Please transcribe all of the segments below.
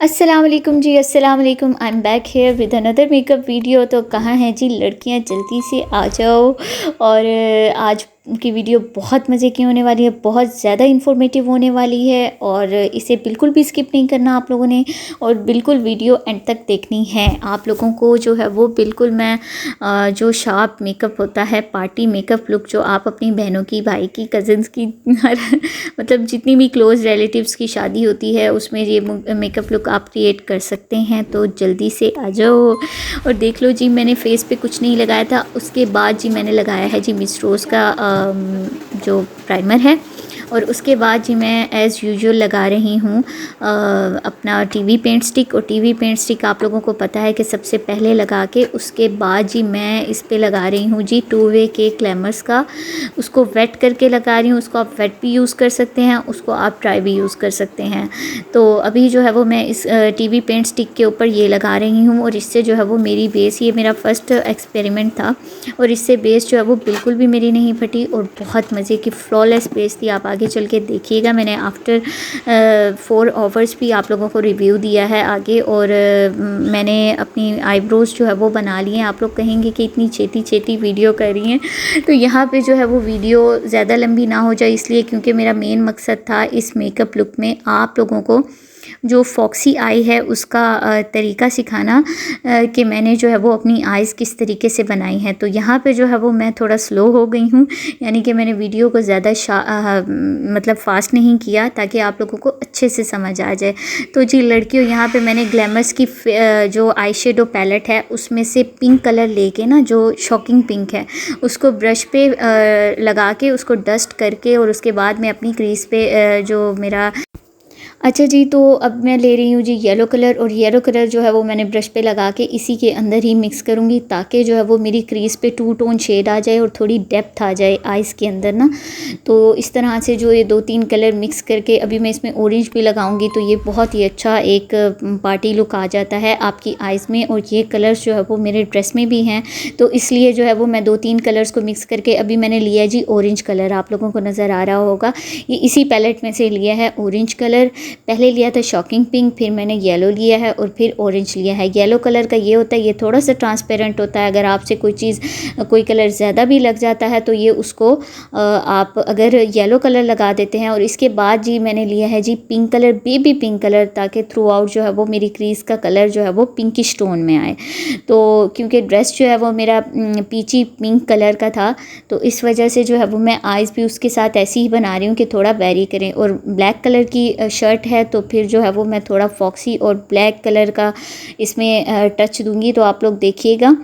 अस्सलाम वालेकुम जी, अस्सलाम वालेकुम। I am back here with another makeup video. तो कहाँ हैं जी लड़कियां, जल्दी से आ जाओ। और आज की वीडियो बहुत मज़े की होने वाली है, बहुत ज़्यादा इन्फॉर्मेटिव होने वाली है और इसे बिल्कुल भी स्किप नहीं करना आप लोगों ने, और बिल्कुल वीडियो एंड तक देखनी है आप लोगों को। जो है वो बिल्कुल मैं जो शार्प मेकअप होता है, पार्टी मेकअप लुक, जो आप अपनी बहनों की, भाई की, कज़न्स की मतलब जितनी भी क्लोज़ रिलेटिव्स की शादी होती है उसमें ये मेकअप लुक आप क्रिएट कर सकते हैं। तो जल्दी से आ जाओ और देख लो जी। मैंने फेस पे कुछ नहीं लगाया था, उसके बाद जी मैंने लगाया है जी मिस रोज़ का जो प्राइमर है, और उसके बाद जी मैं एज़ यूजुअल लगा रही हूँ अपना टीवी पेंट स्टिक। और टीवी पेंट स्टिक आप लोगों को पता है कि सबसे पहले लगा के उसके बाद जी मैं इस पे लगा रही हूँ जी टू वे के ग्लैमर्स का। उसको वेट करके लगा रही हूँ, उसको आप वेट भी यूज़ कर सकते हैं, उसको आप ड्राई भी यूज़ कर सकते हैं। तो अभी जो है वो मैं इस टीवी पेंट स्टिक के ऊपर ये लगा रही हूँ, और इससे जो है वो मेरी बेस, ये मेरा फर्स्ट एक्सपेरिमेंट था और इससे बेस जो है वो बिल्कुल भी मेरी नहीं फटी और बहुत मज़े की फ्लॉलेस बेस थी। आप आगे चल के देखिएगा, मैंने आफ्टर 4 आवर्स भी आप लोगों को रिव्यू दिया है आगे। और मैंने अपनी आईब्रोज़ जो है वो बना लिए हैं। आप लोग कहेंगे कि इतनी छेती छेती वीडियो कर रही हैं, तो यहाँ पे जो है वो वीडियो ज़्यादा लंबी ना हो जाए इसलिए, क्योंकि मेरा मेन मकसद था इस मेकअप लुक में आप लोगों को जो फॉक्सी आई है उसका तरीका सिखाना, कि मैंने जो है वो अपनी आइज़ किस तरीके से बनाई हैं। तो यहाँ पे जो है वो मैं थोड़ा स्लो हो गई हूँ, यानी कि मैंने वीडियो को ज़्यादा मतलब फ़ास्ट नहीं किया ताकि आप लोगों को अच्छे से समझ आ जाए। तो जी लड़कियों, यहाँ पे मैंने ग्लैमर्स की जो आई शेडो पैलेट है उसमें से पिंक कलर लेके ना, जो शॉकिंग पिंक है, उसको ब्रश पे लगा के उसको डस्ट करके, और उसके बाद मैं अपनी क्रीज पे जो मेरा अच्छा जी, तो अब मैं ले रही हूँ जी येलो कलर। और येलो कलर जो है वो मैंने ब्रश पे लगा के इसी के अंदर ही मिक्स करूँगी, ताकि जो है वो मेरी क्रीज पे 2 टोन शेड आ जाए और थोड़ी डेप्थ आ जाए आइज़ के अंदर ना। तो इस तरह से जो ये 2-3 कलर मिक्स करके अभी मैं इसमें ऑरेंज भी लगाऊंगी, तो ये बहुत ही अच्छा एक पार्टी लुक आ जाता है आपकी आइज़ में। और ये कलर्स जो है वो मेरे ड्रेस में भी हैं, तो इसलिए जो है वो मैं 2-3 कलर्स को मिक्स करके अभी मैंने लिया जी ऑरेंज कलर। आप लोगों को नज़र आ रहा होगा, ये इसी पैलेट में से लिया है ऑरेंज कलर। पहले लिया था शॉकिंग पिंक, फिर मैंने येलो लिया है और फिर ऑरेंज लिया है। येलो कलर का ये होता है, ये थोड़ा सा ट्रांसपेरेंट होता है। अगर आपसे कोई चीज़, कोई कलर ज़्यादा भी लग जाता है तो ये उसको आप अगर येलो कलर लगा देते हैं। और इसके बाद जी मैंने लिया है जी pink colour, baby pink colour, ताकि थ्रू आउट जो है वो मेरी क्रीज का कलर जो है वो पिंकिश टोन में आए। तो क्योंकि ड्रेस जो है वो मेरा पीची पिंक कलर का था, तो इस वजह से जो है वो मैं आइज़ भी उसके साथ ऐसी ही बना रही हूँ कि थोड़ा वेरी करें। और ब्लैक कलर की शर्ट है, तो फिर जो है वो मैं थोड़ा फॉक्सी और ब्लैक कलर का इसमें टच दूंगी, तो आप लोग देखिएगा।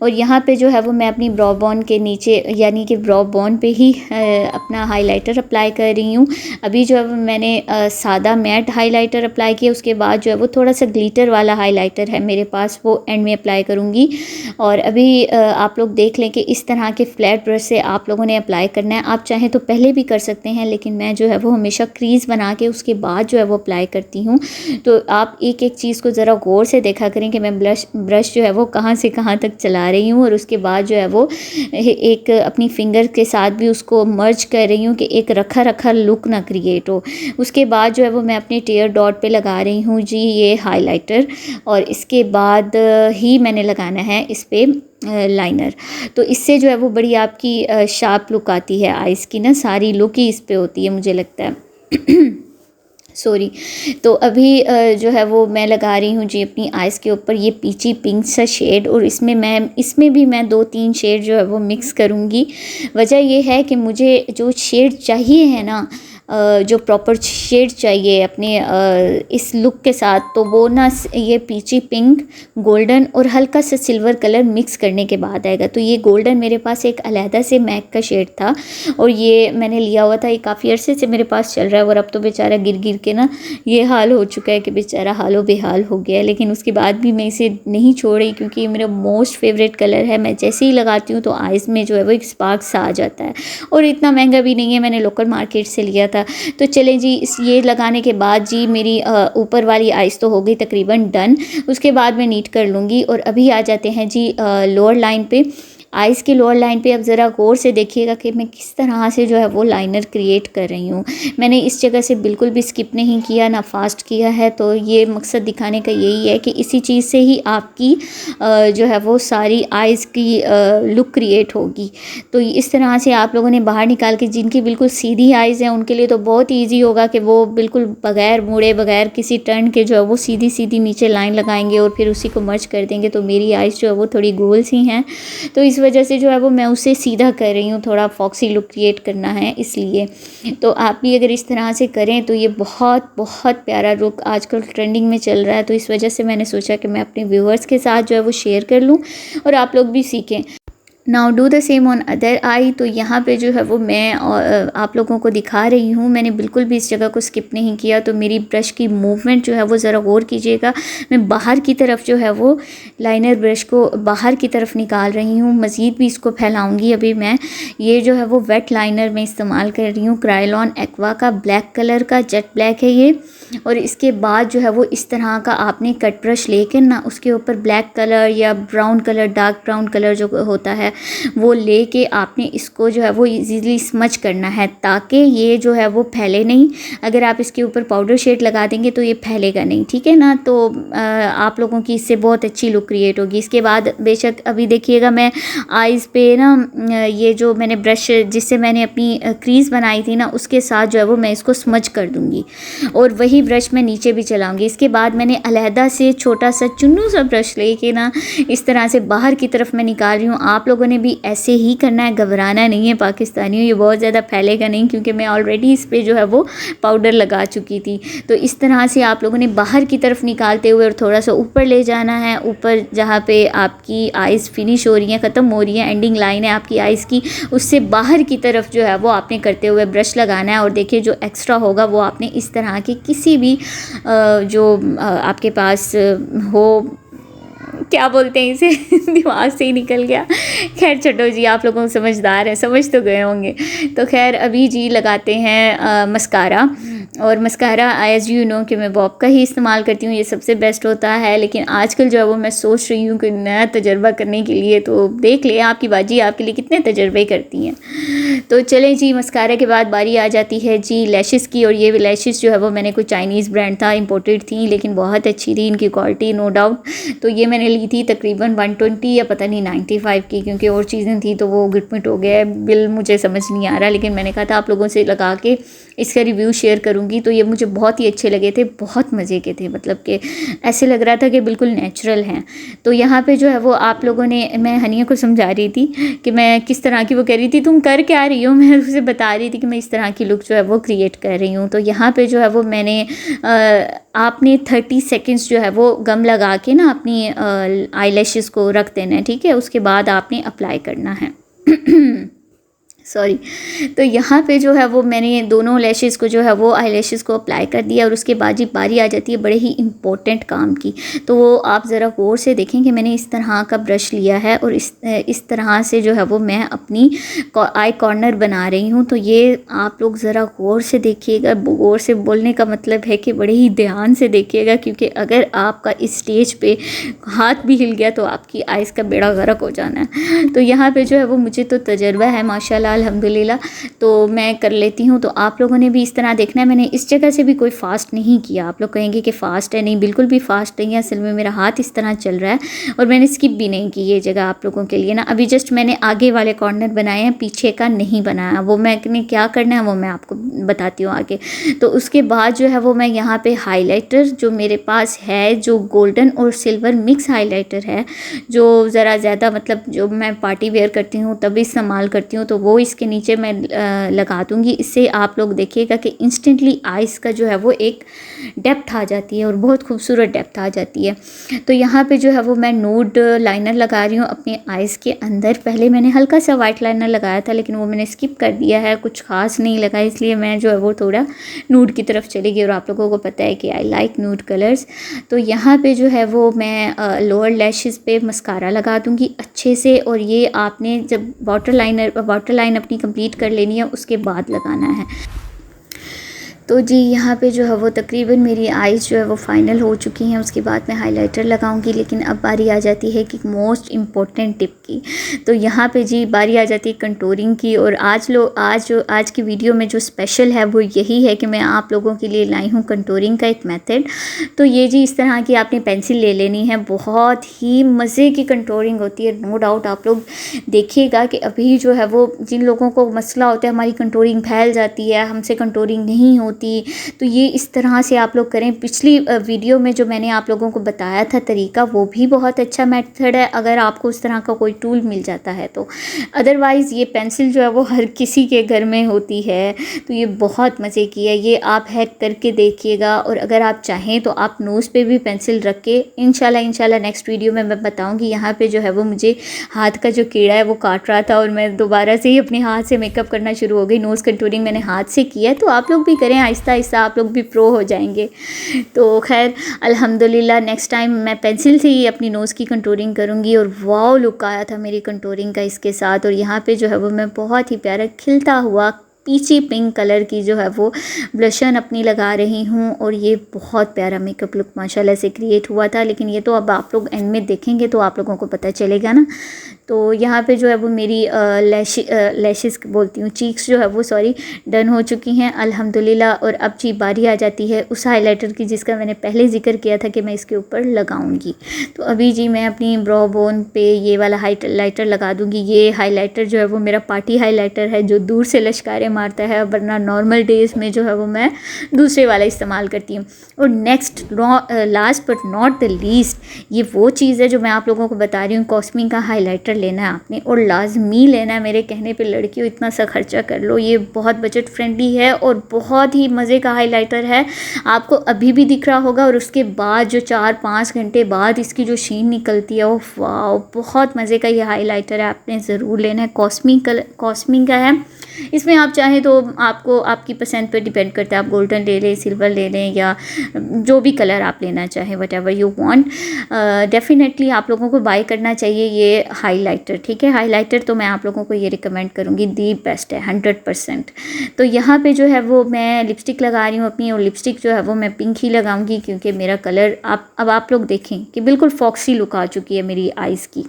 और यहाँ पे जो है वो मैं अपनी ब्रो बोन के नीचे, यानी कि ब्रो बोन पे ही अपना हाइलाइटर अप्लाई कर रही हूँ। अभी जो है वो मैंने सादा मैट हाइलाइटर अप्लाई किया, उसके बाद जो है वो थोड़ा सा ग्लिटर वाला हाइलाइटर है मेरे पास, वो एंड में अप्लाई करूँगी। और अभी आप लोग देख लें कि इस तरह के फ्लैट ब्रश से आप लोगों ने अप्लाई करना है। आप चाहें तो पहले भी कर सकते हैं, लेकिन मैं जो है वो हमेशा क्रीज बना के उसके बाद जो है वो अप्लाई करती हूँ। तो आप एक एक चीज़ को ज़रा गौर से देखा करें कि मैं ब्रश जो है वो कहाँ से कहाँ तक चला रही हूँ, और उसके बाद जो है वो एक अपनी फिंगर के साथ भी उसको मर्ज कर रही हूँ कि एक रखा रखा लुक ना क्रिएट हो। उसके बाद जो है वो मैं अपने टेयर डॉट पे लगा रही हूँ जी ये हाइलाइटर, और इसके बाद ही मैंने लगाना है इस पर लाइनर। तो इससे जो है वो बड़ी आपकी शार्प लुक आती है आइज़ की ना, सारी लुक ही इस पे होती है मुझे लगता है। सॉरी। तो अभी जो है वो मैं लगा रही हूँ जी अपनी आइज़ के ऊपर ये पीची पिंक सा शेड, और इसमें भी मैं 2-3 शेड जो है वो मिक्स करूँगी। वजह ये है कि मुझे जो शेड चाहिए है ना, जो प्रॉपर शेड चाहिए अपने इस लुक के साथ, तो वो ना ये पीची पिंक, गोल्डन और हल्का सा सिल्वर कलर मिक्स करने के बाद आएगा। तो ये गोल्डन मेरे पास एक अलहदा से मैक का शेड था, और ये मैंने लिया हुआ था, ये काफ़ी अरसे से मेरे पास चल रहा है, और अब तो बेचारा गिर गिर के ना ये हाल हो चुका है कि बेचारा हालो बेहाल हो गया है। लेकिन उसके बाद भी मैं इसे नहीं छोड़ रही, क्योंकि ये मेरा मोस्ट फेवरेट कलर है। मैं जैसे ही लगाती हूँ तो आइज़ में जो है वो एक स्पार्क सा आ जाता है, और इतना महंगा भी नहीं है, मैंने लोकल मार्केट से लिया था। था। तो चलें जी, ये लगाने के बाद जी मेरी ऊपर वाली आइज़ तो हो गई तकरीबन डन। उसके बाद मैं नीट कर लूँगी। और अभी आ जाते हैं जी लोअर लाइन पे। आइज़ की लोअर लाइन पे अब ज़रा गौर से देखिएगा कि मैं किस तरह से जो है वो लाइनर क्रिएट कर रही हूँ। मैंने इस जगह से बिल्कुल भी स्किप नहीं किया, ना फास्ट किया है। तो ये मकसद दिखाने का यही है कि इसी चीज़ से ही आपकी जो है वो सारी आइज़ की लुक क्रिएट होगी। तो इस तरह से आप लोगों ने बाहर निकाल के, जिनकी बिल्कुल सीधी आइज़ हैं उनके लिए तो बहुत ईजी होगा कि वो बिल्कुल बग़ैर मुड़े, बग़ैर किसी टर्न के जो है वो सीधी सीधी नीचे लाइन लगाएंगे और फिर उसी को मर्ज कर देंगे। तो मेरी आइज़ जो है वो थोड़ी गोल सी हैं, तो इस वजह से जो है वो मैं उसे सीधा कर रही हूँ, थोड़ा फॉक्सी लुक क्रिएट करना है इसलिए। तो आप भी अगर इस तरह से करें तो ये बहुत बहुत प्यारा लुक आजकल ट्रेंडिंग में चल रहा है। तो इस वजह से मैंने सोचा कि मैं अपने व्यूअर्स के साथ जो है वो शेयर कर लूँ और आप लोग भी सीखें। Now do the same on other I. तो यहाँ पे जो है वो मैं आप लोगों को दिखा रही हूँ, मैंने बिल्कुल भी इस जगह को स्किप नहीं किया। तो मेरी ब्रश की मूवमेंट जो है वो ज़रा गौर कीजिएगा। मैं बाहर की तरफ जो है वो लाइनर ब्रश को बाहर की तरफ निकाल रही हूँ, मज़ीद भी इसको फैलाऊँगी। अभी मैं ये जो है वो वेट लाइनर में इस्तेमाल कर रही हूँ, क्रायोलॉन एक्वा का ब्लैक कलर का, जेट ब्लैक है ये। और इसके बाद जो है वो इस तरह का आपने कट ब्रश लेकर ना उसके ऊपर ब्लैक कलर या brown colour, dark brown colour जो होता है वो लेके आपने इसको जो है वो इजीली स्मच करना है ताकि ये जो है वो फैले नहीं। अगर आप इसके ऊपर पाउडर शेड लगा देंगे तो ये फैलेगा नहीं, ठीक है ना। तो आप लोगों की इससे बहुत अच्छी लुक क्रिएट होगी। इसके बाद बेशक अभी देखिएगा मैं आइज़ पे ना ये जो मैंने ब्रश जिससे मैंने अपनी क्रीज़ बनाई थी ना उसके साथ जो है वो मैं इसको स्मच कर दूँगी और वही ब्रश मैं नीचे भी चलाऊँगी। इसके बाद मैंने अलहदा से छोटा सा चुन्नू सा ब्रश लेके ना इस तरह से बाहर की तरफ मैं निकाल रही हूँ। आप लोगों ने भी ऐसे ही करना है, घबराना नहीं है पाकिस्तानियों, ये बहुत ज़्यादा फैलेगा नहीं क्योंकि मैं ऑलरेडी इस पे जो है वो पाउडर लगा चुकी थी। तो इस तरह से आप लोगों ने बाहर की तरफ निकालते हुए और थोड़ा सा ऊपर ले जाना है, ऊपर जहाँ पे आपकी आइज़ फिनिश हो रही हैं, ख़त्म हो रही हैं, एंडिंग लाइन है आपकी आइज़ की, उससे बाहर की तरफ जो है वो आपने करते हुए ब्रश लगाना है। और देखिए जो एक्स्ट्रा होगा वो आपने इस तरह के किसी भी जो आपके पास हो, क्या बोलते हैं इसे दिमाग से ही निकल गया। खैर छोड़ो जी, आप लोगों को समझदार हैं, समझ तो गए होंगे। तो खैर अभी जी लगाते हैं मस्कारा। और मस्कारा एज़ यू नो कि मैं बॉब का ही इस्तेमाल करती हूँ, ये सबसे बेस्ट होता है। लेकिन आजकल जो है वो मैं सोच रही हूँ कि नया तजर्बा करने के लिए, तो देख ले आपकी बाजी आपके लिए कितने तजर्बे करती हैं। तो चलें जी, मस्कारा के बाद बारी आ जाती है जी लैशेस की। और ये लैशेस जो है वो मैंने कोई चाइनीज़ ब्रांड था, इंपोर्टेड थी, लेकिन बहुत अच्छी थी इनकी क्वालिटी, नो डाउट। तो ये मैंने ली थी तकरीबन 120 या पता नहीं 95 की, क्योंकि और चीज़ें थी तो वो गिटमिट हो गया, बिल मुझे समझ नहीं आ रहा। लेकिन मैंने कहा था आप लोगों से लगा के इसका रिव्यू शेयर करूँगी। तो ये मुझे बहुत ही अच्छे लगे थे, बहुत मज़े के थे, मतलब कि ऐसे लग रहा था कि बिल्कुल नेचुरल हैं। तो यहाँ पे जो है वो आप लोगों ने, मैं हनिया को समझा रही थी कि मैं किस तरह की, वो कह रही थी तुम कर क्या रही हो, मैं उसे बता रही थी कि मैं इस तरह की लुक जो है वो क्रिएट कर रही हूँ। तो यहाँ पे जो है वो मैंने आपने 30 सेकेंड्स जो है वो गम लगा के ना अपनी आई लैशेज़ को रख देना है, ठीक है। उसके बाद आपने अप्लाई करना है सॉरी। तो यहाँ पे जो है वो मैंने दोनों लैशेज़ को जो है वो आई लैशेज़ को अप्लाई कर दिया। और उसके बाद जी बारी आ जाती है बड़े ही इम्पोर्टेंट काम की। तो वो आप ज़रा गौर से देखें कि मैंने इस तरह का ब्रश लिया है और इस तरह से जो है वो मैं अपनी आई कॉर्नर बना रही हूँ। तो ये आप लोग ज़रा गौर से देखिएगा। गौर से बोलने का मतलब है कि बड़े ही ध्यान से देखिएगा, क्योंकि अगर आपका इस स्टेज पे हाथ भी हिल गया तो आपकी आइज़ का बेड़ा गर्क हो जाना है। तो यहाँ पे जो है वो मुझे तो तजर्बा है माशाल्लाह अल्हम्दुलिल्लाह, तो मैं कर लेती हूँ। तो आप लोगों ने भी इस तरह देखना है। मैंने इस जगह से भी कोई फ़ास्ट नहीं किया। आप लोग कहेंगे कि फ़ास्ट है, नहीं बिल्कुल भी फ़ास्ट नहीं है। असल में मेरा हाथ इस तरह चल रहा है और मैंने स्किप भी नहीं की ये जगह आप लोगों के लिए ना। अभी जस्ट मैंने आगे वाले कॉर्नर बनाए हैं, पीछे का नहीं बनाया। वो मैंने क्या करना है वो मैं आपको बताती हूँ आगे। तो उसके बाद जो है वो मैं यहाँ पे हाइलाइटर जो मेरे पास है, जो गोल्डन और सिल्वर मिक्स हाइलाइटर है, जो ज़रा ज़्यादा मतलब जो मैं पार्टी वेयर करती हूँ तभी इस्तेमाल करती हूँ, तो वो इसके नीचे मैं लगा दूँगी। इससे आप लोग देखिएगा कि इंस्टेंटली आइज़ का जो है वो एक डेप्थ आ जाती है और बहुत खूबसूरत डेप्थ आ जाती है। तो यहाँ पे जो है वो मैं नूड लाइनर लगा रही हूँ अपने आइज़ के अंदर। पहले मैंने हल्का सा वाइट लाइनर लगाया था लेकिन वो मैंने स्किप कर दिया है, कुछ ख़ास नहीं लगा, इसलिए मैं जो है वो थोड़ा नूड की तरफ चली गई। और आप लोगों को पता है कि आई लाइक नूड कलर्स। तो यहाँ पे जो है वो मैं लोअर लैशेज़ पे मस्कारा लगा दूँगी अच्छे से। और ये आपने जब वाटर लाइन अपनी कंप्लीट कर लेनी है उसके बाद लगाना है। तो जी यहाँ पे जो है वो तकरीबन मेरी आइज़ जो है वो फाइनल हो चुकी हैं। उसके बाद मैं हाइलाइटर लगाऊंगी, लेकिन अब बारी आ जाती है कि मोस्ट इम्पॉर्टेंट टिप की। तो यहाँ पे जी बारी आ जाती है कंटूरिंग की। और आज की वीडियो में जो स्पेशल है वो यही है कि मैं आप लोगों के लिए लाई हूँ कंटूरिंग का एक मेथड। तो ये जी इस तरह की आपने पेंसिल ले लेनी है, बहुत ही मज़े की कंटूरिंग होती है, नो डाउट। आप लोग देखिएगा कि अभी जो है वो जिन लोगों को मसला होता है हमारी कंटूरिंग फैल जाती है, हमसे कंटूरिंग नहीं होती, तो ये इस तरह से आप लोग करें। पिछली वीडियो में जो मैंने आप लोगों को बताया था तरीका, वो भी बहुत अच्छा मेथड है अगर आपको उस तरह का कोई टूल मिल जाता है तो। अदरवाइज़ ये पेंसिल जो है वो हर किसी के घर में होती है, तो ये बहुत मज़े की है। ये आप हैक करके देखिएगा। और अगर आप चाहें तो आप नोज़ पे भी पेंसिल रख के इंशाल्लाह नेक्स्ट वीडियो में मैं बताऊँगी। यहाँ पर जो है वो मुझे हाथ का जो कीड़ा है वो काट रहा था और मैं दोबारा से ही अपने हाथ से मेकअप करना शुरू हो गई। नोज़ कंटूरिंग मैंने हाथ से किया है, तो आप लोग भी करें, आहिस्ता आहिस्ता आप लोग भी प्रो हो जाएंगे। तो खैर अल्हम्दुलिल्लाह नेक्स्ट टाइम मैं पेंसिल से ही अपनी नोज़ की कंटूरिंग करूँगी। और वाओ लुक आया था मेरी कंटूरिंग का इसके साथ। और यहाँ पे जो है वो मैं बहुत ही प्यारा खिलता हुआ पीची पिंक कलर की जो है वो ब्लशन अपनी लगा रही हूँ। और ये बहुत प्यारा मेकअप लुक माशाल्लाह से क्रिएट हुआ था। लेकिन ये तो अब आप लोग एंड में देखेंगे तो आप लोगों को पता चलेगा ना। तो यहाँ पे जो है वो मेरी लैशेस बोलती हूँ, चीक्स जो है वो डन हो चुकी हैं अल्हम्दुलिल्लाह। और अब जी बारी आ जाती है उस हाइलाइटर की जिसका मैंने पहले ज़िक्र किया था कि मैं इसके ऊपर लगाऊंगी। तो अभी जी मैं अपनी ब्रो बोन पे ये वाला हाइलाइटर लगा दूंगी। ये हाइलाइटर जो है वो मेरा पार्टी हाइलाइटर है जो दूर से लश्कारे मारता है, वरना नॉर्मल डेज़ में जो है वो मैं दूसरे वाला इस्तेमाल करती हूँ। और next last but not the least, ये वो चीज़ है जो मैं आप लोगों को बता रही हूँ, कॉस्मी का हाइलाइटर लेना है आपने और लाजमी लेना है। मेरे कहने पे लड़कियों इतना सा खर्चा कर लो, ये बहुत बजट फ्रेंडली है और बहुत ही मज़े का हाइलाइटर है। आपको अभी भी दिख रहा होगा और उसके बाद जो 4-5 घंटे बाद इसकी जो शीन निकलती है, वो वाह बहुत मज़े का ये हाइलाइटर है, आपने ज़रूर लेना है। कॉस्मी का है। इसमें आप चाहें तो आपको आपकी पसंद पर डिपेंड करता है, आप गोल्डन ले लें, सिल्वर ले लें, या जो भी कलर आप लेना चाहें, what ever you want. Definitely आप लोगों को बाय करना चाहिए ये हाइलाइटर, ठीक है। हाइलाइटर तो मैं आप लोगों को ये रिकमेंड करूँगी, दी बेस्ट है 100%। तो यहाँ पे जो है वो मैं लिपस्टिक लगा रही हूँ अपनी, और लिपस्टिक जो है वो मैं पिंक ही लगाऊंगी क्योंकि मेरा कलर अब आप लोग देखें कि बिल्कुल फॉक्सी लुक आ चुकी है मेरी आइज़ की।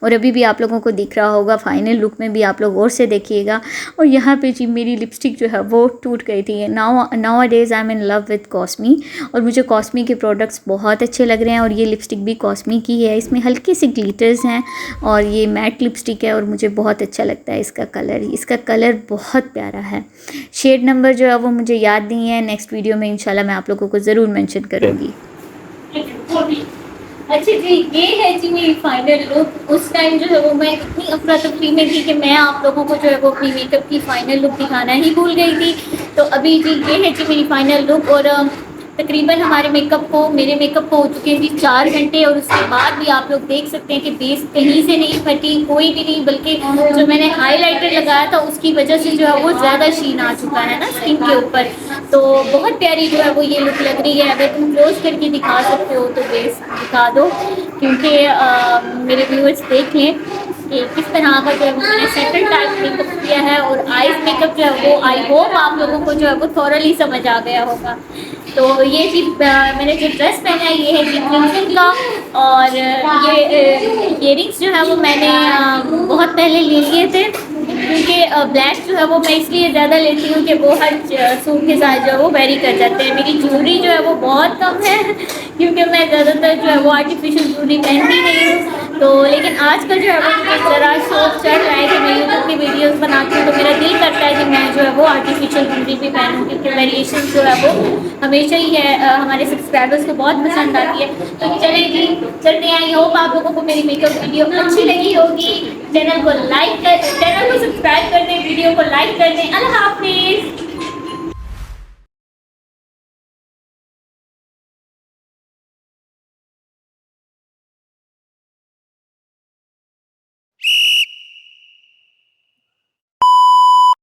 और अभी भी आप लोगों को दिख रहा होगा, फाइनल लुक में भी आप लोग और से देखिएगा। और यहाँ पे जी मेरी लिपस्टिक जो है वो टूट गई थी। Nowadays I am in love with Cosmi, और मुझे कॉस्मी के प्रोडक्ट्स बहुत अच्छे लग रहे हैं। और ये लिपस्टिक भी कॉस्मी की है, इसमें हल्के से ग्लिटर्स हैं और ये मैट लिपस्टिक है और मुझे बहुत अच्छा लगता है इसका कलर बहुत प्यारा है। शेड नंबर जो है वो मुझे याद नहीं है, नेक्स्ट वीडियो में इंशाल्लाह मैं आप लोगों को ज़रूर मेंशन करूँगी। अच्छा जी, ये है जी मेरी फाइनल लुक। उस टाइम जो है वो मैं इतनी अफरा तफरी में थी कि मैं आप लोगों को जो है वो अपनी मेकअप की फ़ाइनल लुक दिखाना ही भूल गई थी। तो अभी जी ये है जी मेरी फ़ाइनल लुक। और तकरीबन मेरे मेकअप को हो चुके हैं जी 4 घंटे। और उसके बाद भी आप लोग देख सकते हैं कि बेस कहीं से नहीं फटी, कोई भी नहीं, बल्कि जो मैंने हाइलाइटर लगाया था उसकी वजह से जो है वो ज़्यादा शीन आ चुका है ना स्किन के ऊपर। तो बहुत प्यारी जो है वो ये लुक लग रही है। अगर तुम क्लोज करके दिखा सकते हो तो बेस दिखा दो, क्योंकि मेरे व्यूअर्स देख लें कि किस तरह का जो है मैंने सेटल टाइप मेकअप किया है। और आईज मेकअप जो है वो आई होप आप लोगों को जो है वो थोरली समझ आ गया होगा। तो ये जी मैंने जो ड्रेस पहना है ये है जी क्रिंसन का। और ये इयरिंग्स जो है वो मैंने बहुत पहले ले लिए थे, क्योंकि ब्लैक जो है वो मैं इसलिए ज़्यादा लेती हूँ कि वो हर सूट के साथ जो है वो वेरी कर जाते हैं। मेरी ज्वेलरी जो है वो बहुत कम है क्योंकि मैं ज़्यादातर जो है वो आर्टिफिशियल ज्वेलरी पहनती नहीं हूँ। तो लेकिन आजकल जो है वो मुझे ज़रा शौक चढ़ रहा है कि मैं यूट्यूब की वीडियोस बनाती हूँ, तो मेरा दिल करता है कि मैं जो है वो आर्टिफिशियल ज्वेलरी भी पहनूँ, क्योंकि वेरिएशन जो है वो हमेशा ही है हमारे सब्सक्राइबर्स को बहुत पसंद आती है। तो चलिए जी चलते हैं। आई होप आप लोगों को मेरी मेकअप वीडियो अच्छी लगी होगी। चैनल को सब्सक्राइब कर दें, वीडियो को लाइक कर दें। अल्लाह हाफिज़।